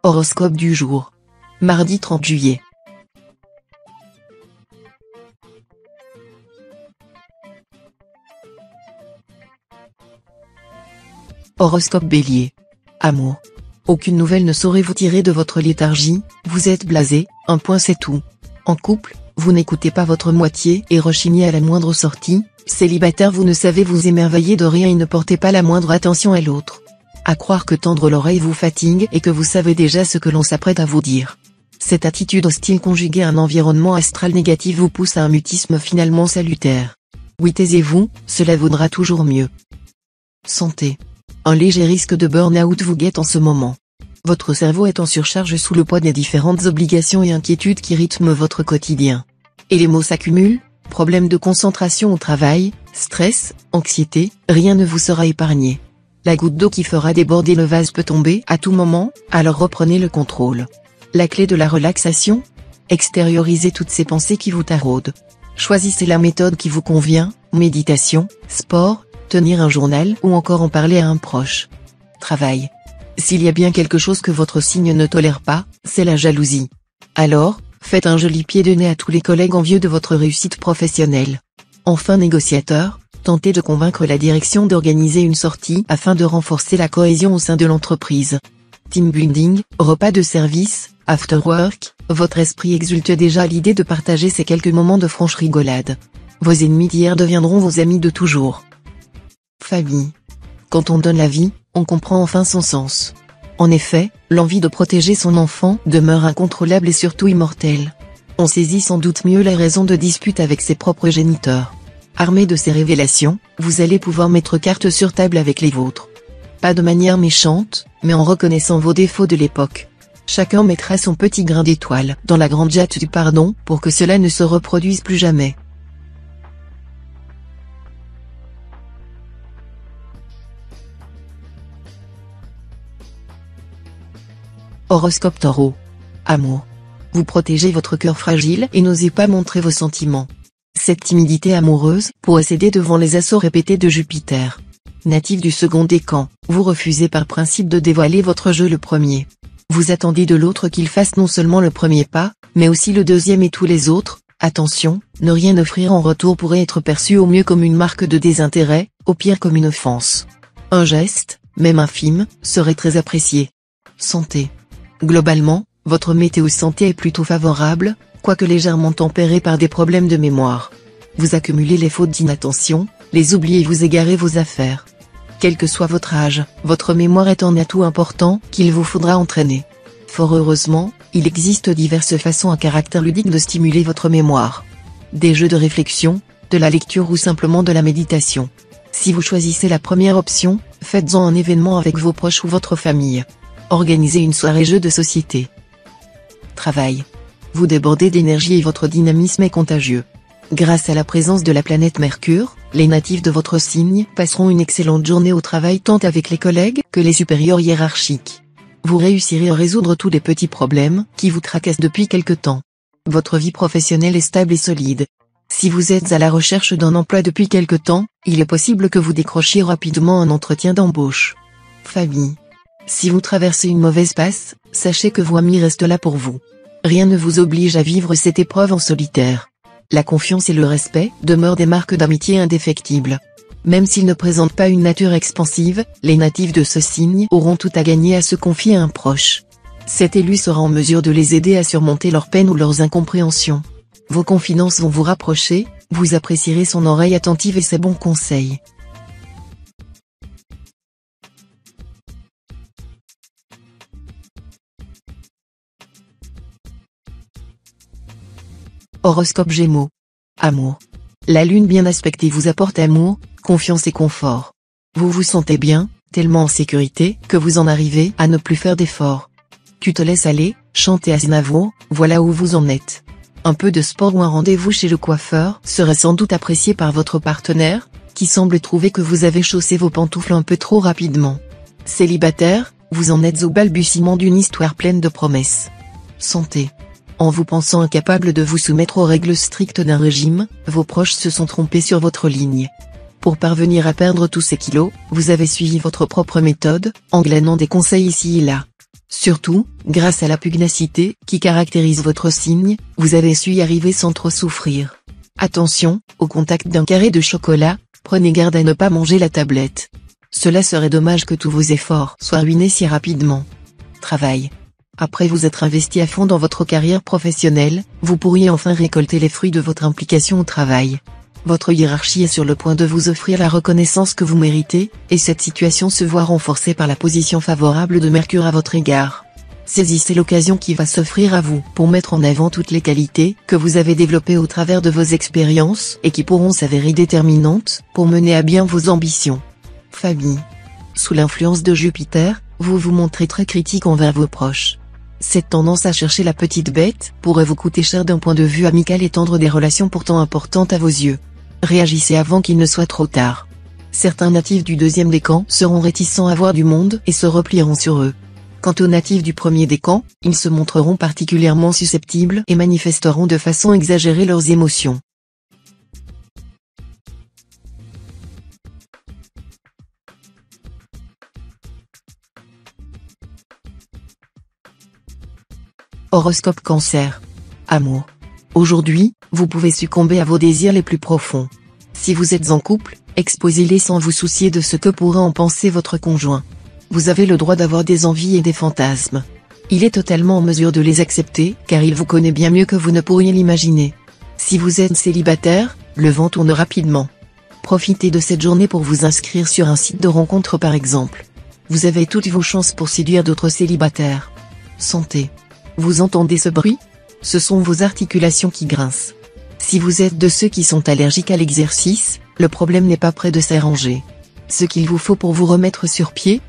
Horoscope du jour. Mardi 30 juillet. Horoscope Bélier. Amour. Aucune nouvelle ne saurait vous tirer de votre léthargie, vous êtes blasé, un point c'est tout. En couple, vous n'écoutez pas votre moitié et rechignez à la moindre sortie. Célibataire, vous ne savez vous émerveiller de rien et ne portez pas la moindre attention à l'autre. À croire que tendre l'oreille vous fatigue et que vous savez déjà ce que l'on s'apprête à vous dire. Cette attitude hostile conjuguée à un environnement astral négatif vous pousse à un mutisme finalement salutaire. Oui, taisez-vous, cela vaudra toujours mieux. Santé. Un léger risque de burn-out vous guette en ce moment. Votre cerveau est en surcharge sous le poids des différentes obligations et inquiétudes qui rythment votre quotidien. Et les maux s'accumulent, problèmes de concentration au travail, stress, anxiété, rien ne vous sera épargné. La goutte d'eau qui fera déborder le vase peut tomber à tout moment, alors reprenez le contrôle. La clé de la relaxation ? Extériorisez toutes ces pensées qui vous taraudent. Choisissez la méthode qui vous convient, méditation, sport, tenir un journal ou encore en parler à un proche. Travail. S'il y a bien quelque chose que votre signe ne tolère pas, c'est la jalousie. Alors, faites un joli pied de nez à tous les collègues envieux de votre réussite professionnelle. Enfin, négociateur, tentez de convaincre la direction d'organiser une sortie afin de renforcer la cohésion au sein de l'entreprise. Team building, repas de service, after work, votre esprit exulte déjà à l'idée de partager ces quelques moments de franche rigolade. Vos ennemis d'hier deviendront vos amis de toujours. Famille. Quand on donne la vie, on comprend enfin son sens. En effet, l'envie de protéger son enfant demeure incontrôlable et surtout immortelle. On saisit sans doute mieux la raison de dispute avec ses propres géniteurs. Armé de ces révélations, vous allez pouvoir mettre carte sur table avec les vôtres. Pas de manière méchante, mais en reconnaissant vos défauts de l'époque. Chacun mettra son petit grain d'étoile dans la grande jatte du pardon pour que cela ne se reproduise plus jamais. Horoscope Taureau. Amour. Vous protégez votre cœur fragile et n'osez pas montrer vos sentiments. Cette timidité amoureuse pourrait céder devant les assauts répétés de Jupiter. Natif du second décan, vous refusez par principe de dévoiler votre jeu le premier. Vous attendez de l'autre qu'il fasse non seulement le premier pas, mais aussi le deuxième et tous les autres. Attention, ne rien offrir en retour pourrait être perçu au mieux comme une marque de désintérêt, au pire comme une offense. Un geste, même infime, serait très apprécié. Santé. Globalement, votre météo santé est plutôt favorable, quoique légèrement tempérée par des problèmes de mémoire. Vous accumulez les fautes d'inattention, les oublis et vous égarez vos affaires. Quel que soit votre âge, votre mémoire est un atout important qu'il vous faudra entraîner. Fort heureusement, il existe diverses façons à caractère ludique de stimuler votre mémoire. Des jeux de réflexion, de la lecture ou simplement de la méditation. Si vous choisissez la première option, faites-en un événement avec vos proches ou votre famille. Organisez une soirée jeu de société. Travail. Vous débordez d'énergie et votre dynamisme est contagieux. Grâce à la présence de la planète Mercure, les natifs de votre signe passeront une excellente journée au travail tant avec les collègues que les supérieurs hiérarchiques. Vous réussirez à résoudre tous les petits problèmes qui vous tracassent depuis quelque temps. Votre vie professionnelle est stable et solide. Si vous êtes à la recherche d'un emploi depuis quelque temps, il est possible que vous décrochiez rapidement un entretien d'embauche. Famille. Si vous traversez une mauvaise passe, sachez que vos amis restent là pour vous. Rien ne vous oblige à vivre cette épreuve en solitaire. La confiance et le respect demeurent des marques d'amitié indéfectibles. Même s'ils ne présentent pas une nature expansive, les natifs de ce signe auront tout à gagner à se confier à un proche. Cet élu sera en mesure de les aider à surmonter leurs peines ou leurs incompréhensions. Vos confidences vont vous rapprocher, vous apprécierez son oreille attentive et ses bons conseils. Horoscope Gémeaux. Amour. La lune bien aspectée vous apporte amour, confiance et confort. Vous vous sentez bien, tellement en sécurité que vous en arrivez à ne plus faire d'efforts. Tu te laisses aller, chanter à Aznavour, voilà où vous en êtes. Un peu de sport ou un rendez-vous chez le coiffeur serait sans doute apprécié par votre partenaire, qui semble trouver que vous avez chaussé vos pantoufles un peu trop rapidement. Célibataire, vous en êtes au balbutiement d'une histoire pleine de promesses. Santé. En vous pensant incapable de vous soumettre aux règles strictes d'un régime, vos proches se sont trompés sur votre ligne. Pour parvenir à perdre tous ces kilos, vous avez suivi votre propre méthode, en glanant des conseils ici et là. Surtout, grâce à la pugnacité qui caractérise votre signe, vous avez su y arriver sans trop souffrir. Attention, au contact d'un carré de chocolat, prenez garde à ne pas manger la tablette. Cela serait dommage que tous vos efforts soient ruinés si rapidement. Travail. Après vous être investi à fond dans votre carrière professionnelle, vous pourriez enfin récolter les fruits de votre implication au travail. Votre hiérarchie est sur le point de vous offrir la reconnaissance que vous méritez, et cette situation se voit renforcée par la position favorable de Mercure à votre égard. Saisissez l'occasion qui va s'offrir à vous pour mettre en avant toutes les qualités que vous avez développées au travers de vos expériences et qui pourront s'avérer déterminantes pour mener à bien vos ambitions. Famille. Sous l'influence de Jupiter, vous vous montrez très critique envers vos proches. Cette tendance à chercher la petite bête pourrait vous coûter cher d'un point de vue amical et tendre des relations pourtant importantes à vos yeux. Réagissez avant qu'il ne soit trop tard. Certains natifs du deuxième décan seront réticents à voir du monde et se replieront sur eux. Quant aux natifs du premier décan, ils se montreront particulièrement susceptibles et manifesteront de façon exagérée leurs émotions. Horoscope Cancer. Amour. Aujourd'hui, vous pouvez succomber à vos désirs les plus profonds. Si vous êtes en couple, exposez-les sans vous soucier de ce que pourrait en penser votre conjoint. Vous avez le droit d'avoir des envies et des fantasmes. Il est totalement en mesure de les accepter, car il vous connaît bien mieux que vous ne pourriez l'imaginer. Si vous êtes célibataire, le vent tourne rapidement. Profitez de cette journée pour vous inscrire sur un site de rencontre par exemple. Vous avez toutes vos chances pour séduire d'autres célibataires. Santé. Vous entendez ce bruit ? Ce sont vos articulations qui grincent. Si vous êtes de ceux qui sont allergiques à l'exercice, le problème n'est pas près de s'arranger. Ce qu'il vous faut pour vous remettre sur pied ?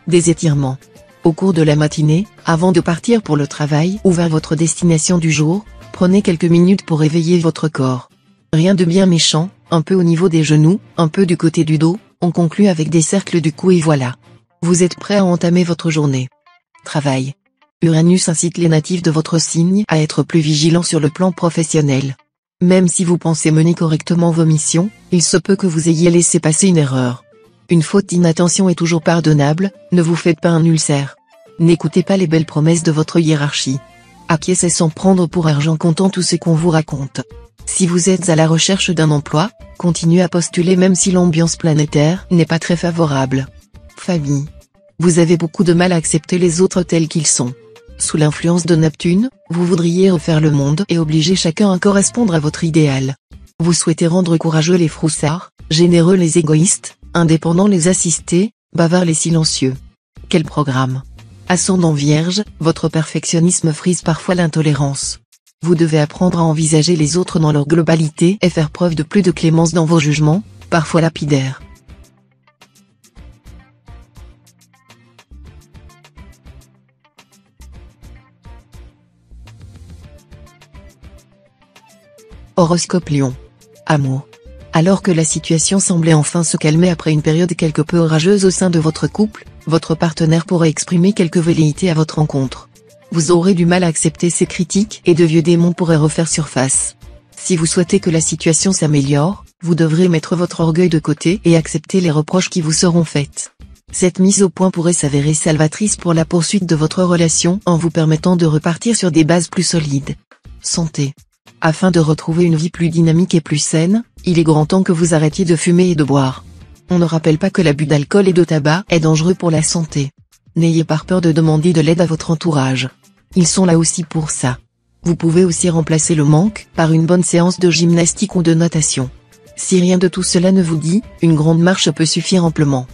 Des étirements. Au cours de la matinée, avant de partir pour le travail ou vers votre destination du jour, prenez quelques minutes pour éveiller votre corps. Rien de bien méchant, un peu au niveau des genoux, un peu du côté du dos, on conclut avec des cercles du cou et voilà. Vous êtes prêt à entamer votre journée. Travail. Uranus incite les natifs de votre signe à être plus vigilants sur le plan professionnel. Même si vous pensez mener correctement vos missions, il se peut que vous ayez laissé passer une erreur. Une faute d'inattention est toujours pardonnable, ne vous faites pas un ulcère. N'écoutez pas les belles promesses de votre hiérarchie. Acquiescez sans prendre pour argent comptant tout ce qu'on vous raconte. Si vous êtes à la recherche d'un emploi, continuez à postuler même si l'ambiance planétaire n'est pas très favorable. Famille. Vous avez beaucoup de mal à accepter les autres tels qu'ils sont. Sous l'influence de Neptune, vous voudriez refaire le monde et obliger chacun à correspondre à votre idéal. Vous souhaitez rendre courageux les froussards, généreux les égoïstes, indépendants les assistés, bavards les silencieux. Quel programme! Ascendant Vierge, votre perfectionnisme frise parfois l'intolérance. Vous devez apprendre à envisager les autres dans leur globalité et faire preuve de plus de clémence dans vos jugements, parfois lapidaires. Horoscope Lion. Amour. Alors que la situation semblait enfin se calmer après une période quelque peu orageuse au sein de votre couple, votre partenaire pourrait exprimer quelques velléités à votre encontre. Vous aurez du mal à accepter ces critiques et de vieux démons pourraient refaire surface. Si vous souhaitez que la situation s'améliore, vous devrez mettre votre orgueil de côté et accepter les reproches qui vous seront faits. Cette mise au point pourrait s'avérer salvatrice pour la poursuite de votre relation en vous permettant de repartir sur des bases plus solides. Santé. Afin de retrouver une vie plus dynamique et plus saine, il est grand temps que vous arrêtiez de fumer et de boire. On ne rappelle pas que l'abus d'alcool et de tabac est dangereux pour la santé. N'ayez pas peur de demander de l'aide à votre entourage. Ils sont là aussi pour ça. Vous pouvez aussi remplacer le manque par une bonne séance de gymnastique ou de natation. Si rien de tout cela ne vous dit, une grande marche peut suffire amplement.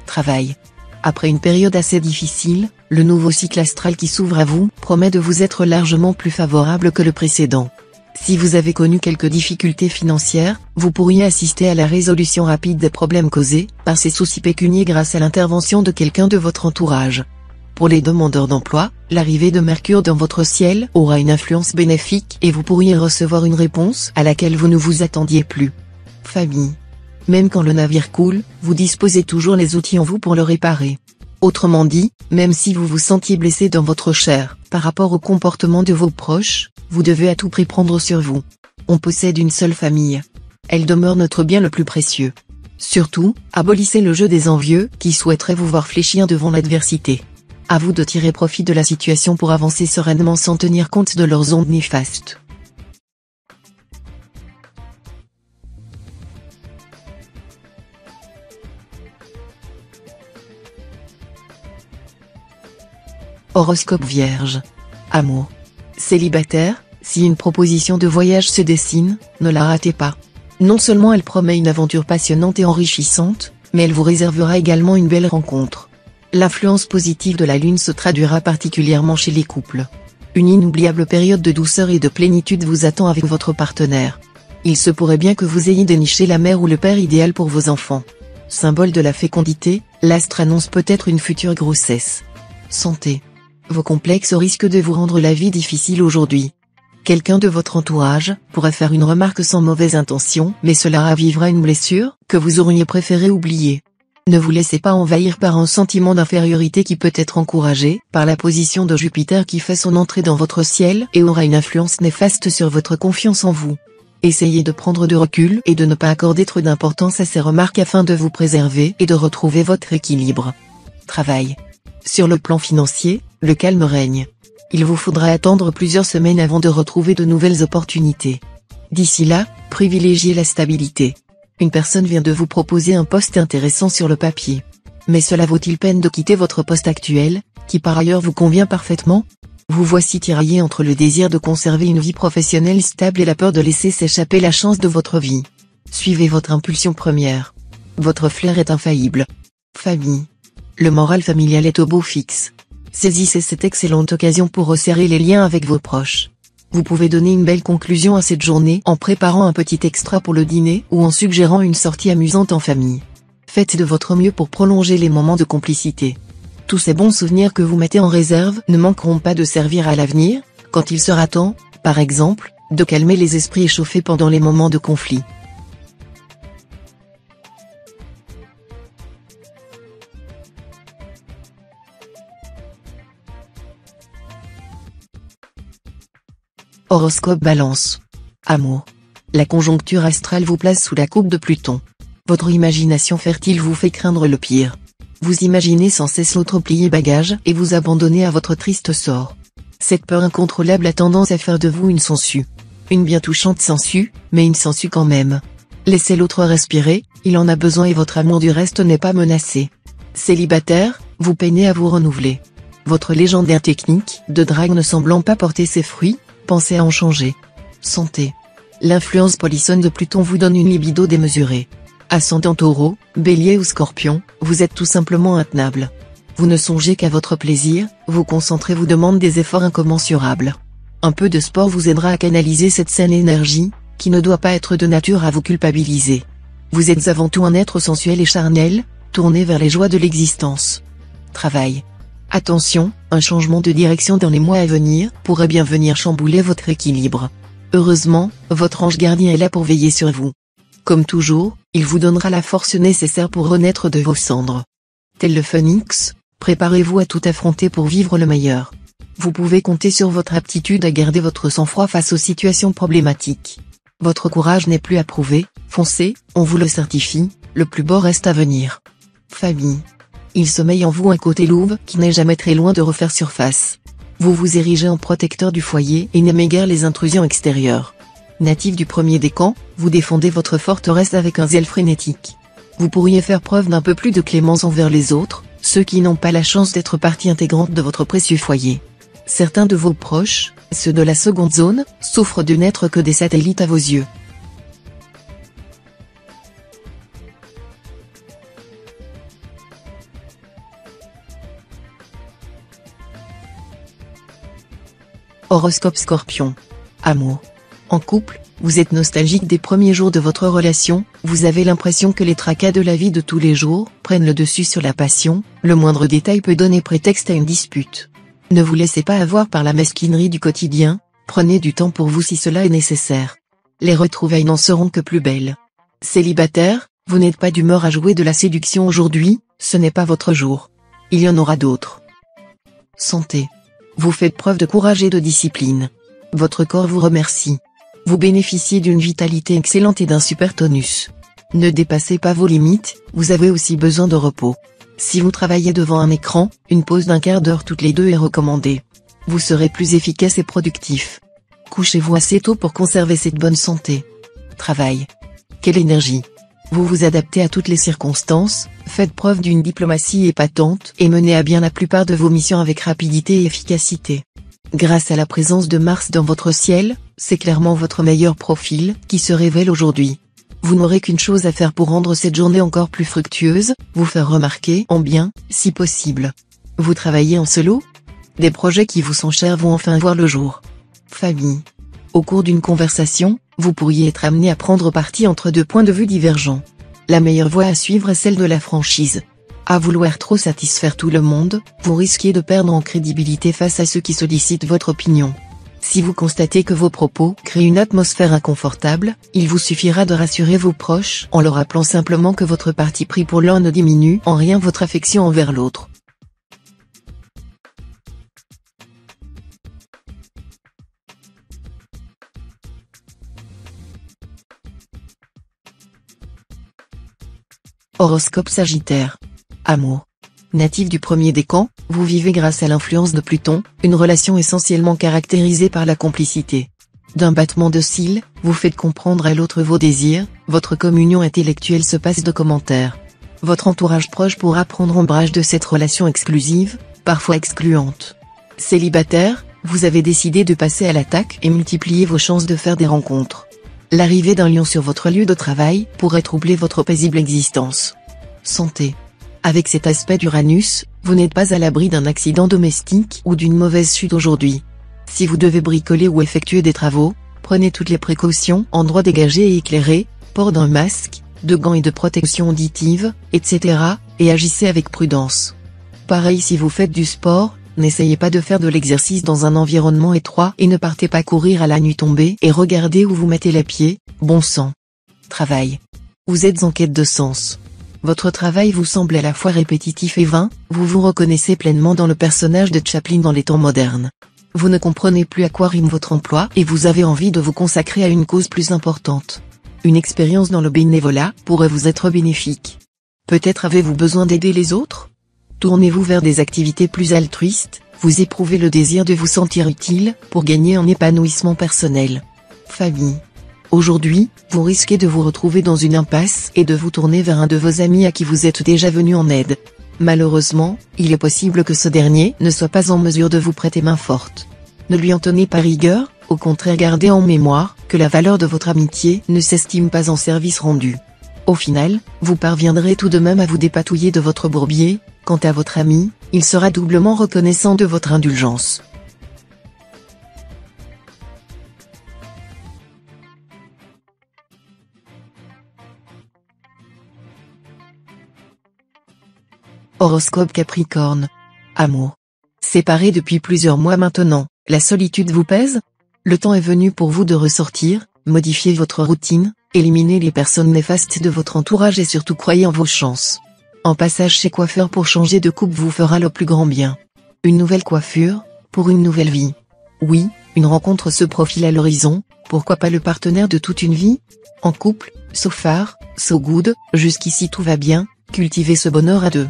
Travail. Après une période assez difficile, le nouveau cycle astral qui s'ouvre à vous promet de vous être largement plus favorable que le précédent. Si vous avez connu quelques difficultés financières, vous pourriez assister à la résolution rapide des problèmes causés par ces soucis pécuniaires grâce à l'intervention de quelqu'un de votre entourage. Pour les demandeurs d'emploi, l'arrivée de Mercure dans votre ciel aura une influence bénéfique et vous pourriez recevoir une réponse à laquelle vous ne vous attendiez plus. Famille. Même quand le navire coule, vous disposez toujours les outils en vous pour le réparer. Autrement dit, même si vous vous sentiez blessé dans votre chair, par rapport au comportement de vos proches, vous devez à tout prix prendre sur vous. On possède une seule famille. Elle demeure notre bien le plus précieux. Surtout, abolissez le jeu des envieux qui souhaiteraient vous voir fléchir devant l'adversité. À vous de tirer profit de la situation pour avancer sereinement sans tenir compte de leurs ondes néfastes. Horoscope Vierge. Amour. Célibataire, si une proposition de voyage se dessine, ne la ratez pas. Non seulement elle promet une aventure passionnante et enrichissante, mais elle vous réservera également une belle rencontre. L'influence positive de la Lune se traduira particulièrement chez les couples. Une inoubliable période de douceur et de plénitude vous attend avec votre partenaire. Il se pourrait bien que vous ayez déniché la mère ou le père idéal pour vos enfants. Symbole de la fécondité, l'astre annonce peut-être une future grossesse. Santé. Vos complexes risquent de vous rendre la vie difficile aujourd'hui. Quelqu'un de votre entourage pourrait faire une remarque sans mauvaise intention, mais cela ravivera une blessure que vous auriez préféré oublier. Ne vous laissez pas envahir par un sentiment d'infériorité qui peut être encouragé par la position de Jupiter qui fait son entrée dans votre ciel et aura une influence néfaste sur votre confiance en vous. Essayez de prendre du recul et de ne pas accorder trop d'importance à ces remarques afin de vous préserver et de retrouver votre équilibre. Travail. Sur le plan financier, le calme règne. Il vous faudra attendre plusieurs semaines avant de retrouver de nouvelles opportunités. D'ici là, privilégiez la stabilité. Une personne vient de vous proposer un poste intéressant sur le papier. Mais cela vaut-il peine de quitter votre poste actuel, qui par ailleurs vous convient parfaitement? Vous voici tiraillé entre le désir de conserver une vie professionnelle stable et la peur de laisser s'échapper la chance de votre vie. Suivez votre impulsion première. Votre flair est infaillible. Famille. Le moral familial est au beau fixe. Saisissez cette excellente occasion pour resserrer les liens avec vos proches. Vous pouvez donner une belle conclusion à cette journée en préparant un petit extra pour le dîner ou en suggérant une sortie amusante en famille. Faites de votre mieux pour prolonger les moments de complicité. Tous ces bons souvenirs que vous mettez en réserve ne manqueront pas de servir à l'avenir, quand il sera temps, par exemple, de calmer les esprits échauffés pendant les moments de conflit. Horoscope Balance. Amour. La conjoncture astrale vous place sous la coupe de Pluton. Votre imagination fertile vous fait craindre le pire. Vous imaginez sans cesse l'autre plier bagage et vous abandonner à votre triste sort. Cette peur incontrôlable a tendance à faire de vous une sangsue. Une bien touchante sangsue, mais une sangsue quand même. Laissez l'autre respirer, il en a besoin et votre amour du reste n'est pas menacé. Célibataire, vous peinez à vous renouveler. Votre légendaire technique de drague ne semblant pas porter ses fruits, pensez à en changer. Santé. L'influence polissonne de Pluton vous donne une libido démesurée. Ascendant Taureau, Bélier ou Scorpion, vous êtes tout simplement intenable. Vous ne songez qu'à votre plaisir, vous concentrez vous demande des efforts incommensurables. Un peu de sport vous aidera à canaliser cette saine énergie, qui ne doit pas être de nature à vous culpabiliser. Vous êtes avant tout un être sensuel et charnel, tourné vers les joies de l'existence. Travail. Attention, un changement de direction dans les mois à venir pourrait bien venir chambouler votre équilibre. Heureusement, votre ange gardien est là pour veiller sur vous. Comme toujours, il vous donnera la force nécessaire pour renaître de vos cendres. Tel le phénix, préparez-vous à tout affronter pour vivre le meilleur. Vous pouvez compter sur votre aptitude à garder votre sang-froid face aux situations problématiques. Votre courage n'est plus à prouver, foncez, on vous le certifie, le plus beau reste à venir. Famille. Il sommeille en vous un côté louve qui n'est jamais très loin de refaire surface. Vous vous érigez en protecteur du foyer et n'aimez guère les intrusions extérieures. Natif du premier décan, vous défendez votre forteresse avec un zèle frénétique. Vous pourriez faire preuve d'un peu plus de clémence envers les autres, ceux qui n'ont pas la chance d'être partie intégrante de votre précieux foyer. Certains de vos proches, ceux de la seconde zone, souffrent de n'être que des satellites à vos yeux. Horoscope Scorpion. Amour. En couple, vous êtes nostalgique des premiers jours de votre relation, vous avez l'impression que les tracas de la vie de tous les jours prennent le dessus sur la passion, le moindre détail peut donner prétexte à une dispute. Ne vous laissez pas avoir par la mesquinerie du quotidien, prenez du temps pour vous si cela est nécessaire. Les retrouvailles n'en seront que plus belles. Célibataire, vous n'êtes pas d'humeur à jouer de la séduction aujourd'hui, ce n'est pas votre jour. Il y en aura d'autres. Santé. Vous faites preuve de courage et de discipline. Votre corps vous remercie. Vous bénéficiez d'une vitalité excellente et d'un super tonus. Ne dépassez pas vos limites, vous avez aussi besoin de repos. Si vous travaillez devant un écran, une pause d'un quart d'heure toutes les 2 est recommandée. Vous serez plus efficace et productif. Couchez-vous assez tôt pour conserver cette bonne santé. Travail. Quelle énergie! Vous vous adaptez à toutes les circonstances, faites preuve d'une diplomatie épatante et menez à bien la plupart de vos missions avec rapidité et efficacité. Grâce à la présence de Mars dans votre ciel, c'est clairement votre meilleur profil qui se révèle aujourd'hui. Vous n'aurez qu'une chose à faire pour rendre cette journée encore plus fructueuse, vous faire remarquer en bien, si possible. Vous travaillez en solo? Des projets qui vous sont chers vont enfin voir le jour. Famille. Au cours d'une conversation, vous pourriez être amené à prendre parti entre 2 points de vue divergents. La meilleure voie à suivre est celle de la franchise. À vouloir trop satisfaire tout le monde, vous risquez de perdre en crédibilité face à ceux qui sollicitent votre opinion. Si vous constatez que vos propos créent une atmosphère inconfortable, il vous suffira de rassurer vos proches en leur rappelant simplement que votre parti pris pour l'un ne diminue en rien votre affection envers l'autre. Horoscope Sagittaire. Amour. Natif du premier décan, vous vivez grâce à l'influence de Pluton, une relation essentiellement caractérisée par la complicité. D'un battement de cils, vous faites comprendre à l'autre vos désirs, votre communion intellectuelle se passe de commentaires. Votre entourage proche pourra prendre ombrage de cette relation exclusive, parfois excluante. Célibataire, vous avez décidé de passer à l'attaque et multiplier vos chances de faire des rencontres. L'arrivée d'un lion sur votre lieu de travail pourrait troubler votre paisible existence. Santé. Avec cet aspect d'Uranus, vous n'êtes pas à l'abri d'un accident domestique ou d'une mauvaise chute aujourd'hui. Si vous devez bricoler ou effectuer des travaux, prenez toutes les précautions, endroits dégagés et éclairés, port d'un masque, de gants et de protection auditive, etc., et agissez avec prudence. Pareil si vous faites du sport, n'essayez pas de faire de l'exercice dans un environnement étroit et ne partez pas courir à la nuit tombée et regardez où vous mettez les pieds, bon sang. Travail. Vous êtes en quête de sens. Votre travail vous semble à la fois répétitif et vain, vous vous reconnaissez pleinement dans le personnage de Chaplin dans les temps modernes. Vous ne comprenez plus à quoi rime votre emploi et vous avez envie de vous consacrer à une cause plus importante. Une expérience dans le bénévolat pourrait vous être bénéfique. Peut-être avez-vous besoin d'aider les autres? Tournez-vous vers des activités plus altruistes, vous éprouvez le désir de vous sentir utile, pour gagner en épanouissement personnel. Famille. Aujourd'hui, vous risquez de vous retrouver dans une impasse et de vous tourner vers un de vos amis à qui vous êtes déjà venu en aide. Malheureusement, il est possible que ce dernier ne soit pas en mesure de vous prêter main forte. Ne lui en tenez pas rigueur, au contraire gardez en mémoire que la valeur de votre amitié ne s'estime pas en service rendu. Au final, vous parviendrez tout de même à vous dépatouiller de votre bourbier. Quant à votre ami, il sera doublement reconnaissant de votre indulgence. Horoscope Capricorne. Amour. Séparés depuis plusieurs mois maintenant, la solitude vous pèse? Le temps est venu pour vous de ressortir, modifier votre routine, éliminer les personnes néfastes de votre entourage et surtout croyez en vos chances. Un passage chez coiffeur pour changer de coupe vous fera le plus grand bien. Une nouvelle coiffure, pour une nouvelle vie. Oui, une rencontre se profile à l'horizon, pourquoi pas le partenaire de toute une vie? En couple, so far, so good, jusqu'ici tout va bien, cultivez ce bonheur à deux.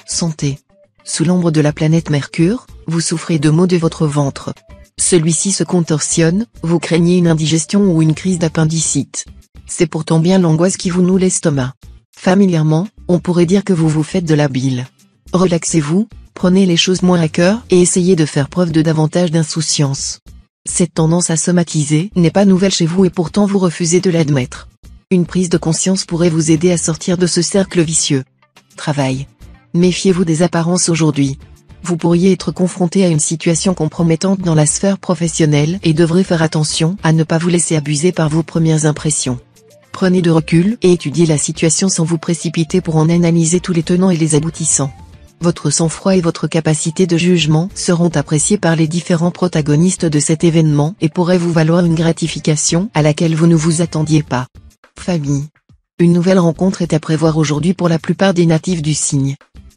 Santé. Sous l'ombre de la planète Mercure, vous souffrez de maux de votre ventre. Celui-ci se contorsionne, vous craignez une indigestion ou une crise d'appendicite. C'est pourtant bien l'angoisse qui vous noue l'estomac. Familièrement, on pourrait dire que vous vous faites de la bile. Relaxez-vous, prenez les choses moins à cœur et essayez de faire preuve de davantage d'insouciance. Cette tendance à somatiser n'est pas nouvelle chez vous et pourtant vous refusez de l'admettre. Une prise de conscience pourrait vous aider à sortir de ce cercle vicieux. Travail. Méfiez-vous des apparences aujourd'hui. Vous pourriez être confronté à une situation compromettante dans la sphère professionnelle et devrez faire attention à ne pas vous laisser abuser par vos premières impressions. Prenez de recul et étudiez la situation sans vous précipiter pour en analyser tous les tenants et les aboutissants. Votre sang-froid et votre capacité de jugement seront appréciés par les différents protagonistes de cet événement et pourraient vous valoir une gratification à laquelle vous ne vous attendiez pas. Famille. Une nouvelle rencontre est à prévoir aujourd'hui pour la plupart des natifs du signe.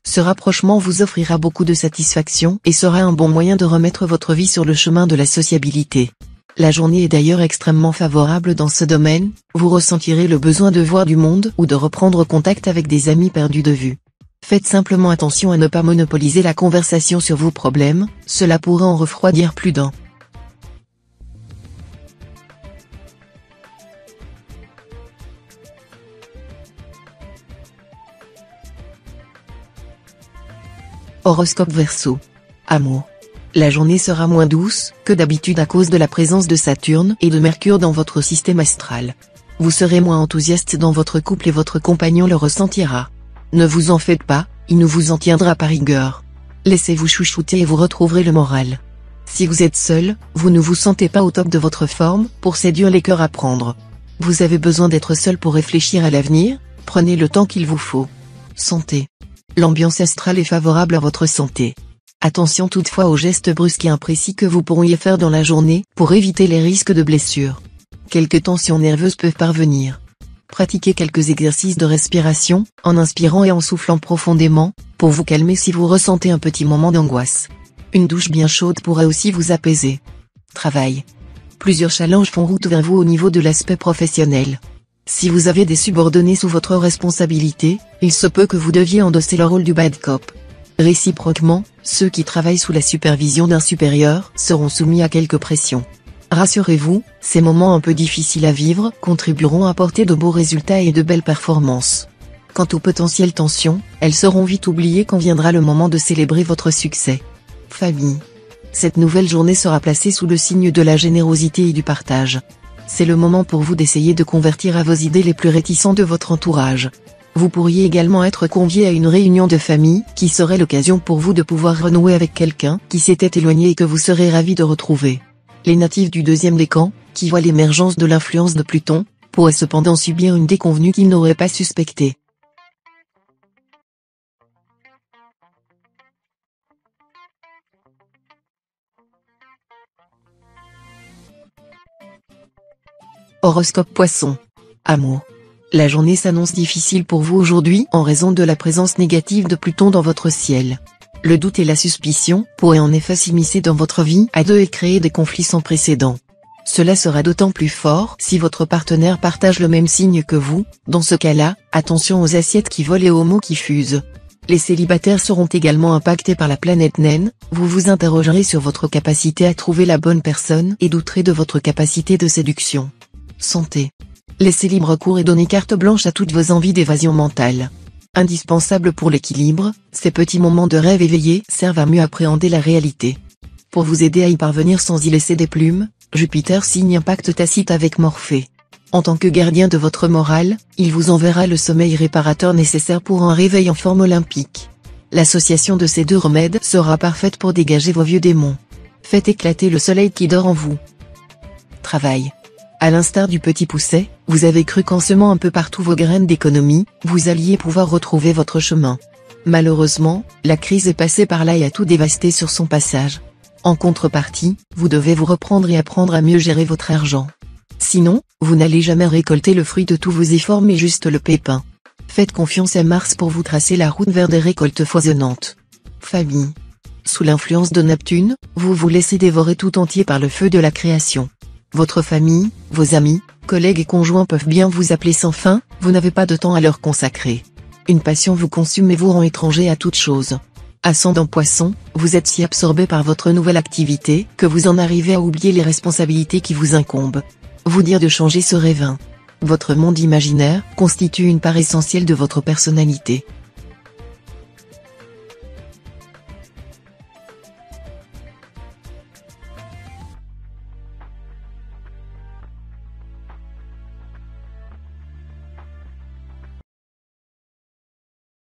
Ce rapprochement vous offrira beaucoup de satisfaction et sera un bon moyen de remettre votre vie sur le chemin de la sociabilité. La journée est d'ailleurs extrêmement favorable dans ce domaine, vous ressentirez le besoin de voir du monde ou de reprendre contact avec des amis perdus de vue. Faites simplement attention à ne pas monopoliser la conversation sur vos problèmes, cela pourrait en refroidir plus d'un. Horoscope Verseau. Amour. La journée sera moins douce que d'habitude à cause de la présence de Saturne et de Mercure dans votre système astral. Vous serez moins enthousiaste dans votre couple et votre compagnon le ressentira. Ne vous en faites pas, il ne vous en tiendra pas rigueur. Laissez-vous chouchouter et vous retrouverez le moral. Si vous êtes seul, vous ne vous sentez pas au top de votre forme pour séduire les cœurs à prendre. Vous avez besoin d'être seul pour réfléchir à l'avenir, prenez le temps qu'il vous faut. Santé. L'ambiance astrale est favorable à votre santé. Attention toutefois aux gestes brusques et imprécis que vous pourriez faire dans la journée pour éviter les risques de blessures. Quelques tensions nerveuses peuvent parvenir. Pratiquez quelques exercices de respiration, en inspirant et en soufflant profondément, pour vous calmer si vous ressentez un petit moment d'angoisse. Une douche bien chaude pourrait aussi vous apaiser. Travail. Plusieurs challenges font route vers vous au niveau de l'aspect professionnel. Si vous avez des subordonnés sous votre responsabilité, il se peut que vous deviez endosser le rôle du bad cop. Réciproquement, ceux qui travaillent sous la supervision d'un supérieur seront soumis à quelques pressions. Rassurez-vous, ces moments un peu difficiles à vivre contribueront à apporter de beaux résultats et de belles performances. Quant aux potentielles tensions, elles seront vite oubliées quand viendra le moment de célébrer votre succès. Famille. Cette nouvelle journée sera placée sous le signe de la générosité et du partage. C'est le moment pour vous d'essayer de convertir à vos idées les plus réticents de votre entourage. Vous pourriez également être convié à une réunion de famille qui serait l'occasion pour vous de pouvoir renouer avec quelqu'un qui s'était éloigné et que vous serez ravi de retrouver. Les natifs du deuxième décan, qui voient l'émergence de l'influence de Pluton, pourraient cependant subir une déconvenue qu'ils n'auraient pas suspectée. Horoscope Poisson. Amour. La journée s'annonce difficile pour vous aujourd'hui en raison de la présence négative de Pluton dans votre ciel. Le doute et la suspicion pourraient en effet s'immiscer dans votre vie à deux et créer des conflits sans précédent. Cela sera d'autant plus fort si votre partenaire partage le même signe que vous. Dans ce cas-là, attention aux assiettes qui volent et aux mots qui fusent. Les célibataires seront également impactés par la planète naine, vous vous interrogerez sur votre capacité à trouver la bonne personne et douterez de votre capacité de séduction. Santé. Laissez libre cours et donnez carte blanche à toutes vos envies d'évasion mentale. Indispensable pour l'équilibre, ces petits moments de rêve éveillés servent à mieux appréhender la réalité. Pour vous aider à y parvenir sans y laisser des plumes, Jupiter signe un pacte tacite avec Morphée. En tant que gardien de votre morale, il vous enverra le sommeil réparateur nécessaire pour un réveil en forme olympique. L'association de ces deux remèdes sera parfaite pour dégager vos vieux démons. Faites éclater le soleil qui dort en vous. Travail. À l'instar du petit pousset, vous avez cru qu'en semant un peu partout vos graines d'économie, vous alliez pouvoir retrouver votre chemin. Malheureusement, la crise est passée par là et a tout dévasté sur son passage. En contrepartie, vous devez vous reprendre et apprendre à mieux gérer votre argent. Sinon, vous n'allez jamais récolter le fruit de tous vos efforts mais juste le pépin. Faites confiance à Mars pour vous tracer la route vers des récoltes foisonnantes. Famille. Sous l'influence de Neptune, vous vous laissez dévorer tout entier par le feu de la création. Votre famille, vos amis, collègues et conjoints peuvent bien vous appeler sans fin, vous n'avez pas de temps à leur consacrer. Une passion vous consume et vous rend étranger à toute chose. Ascendant Poisson, vous êtes si absorbé par votre nouvelle activité que vous en arrivez à oublier les responsabilités qui vous incombent. Vous dire de changer serait vain. Votre monde imaginaire constitue une part essentielle de votre personnalité.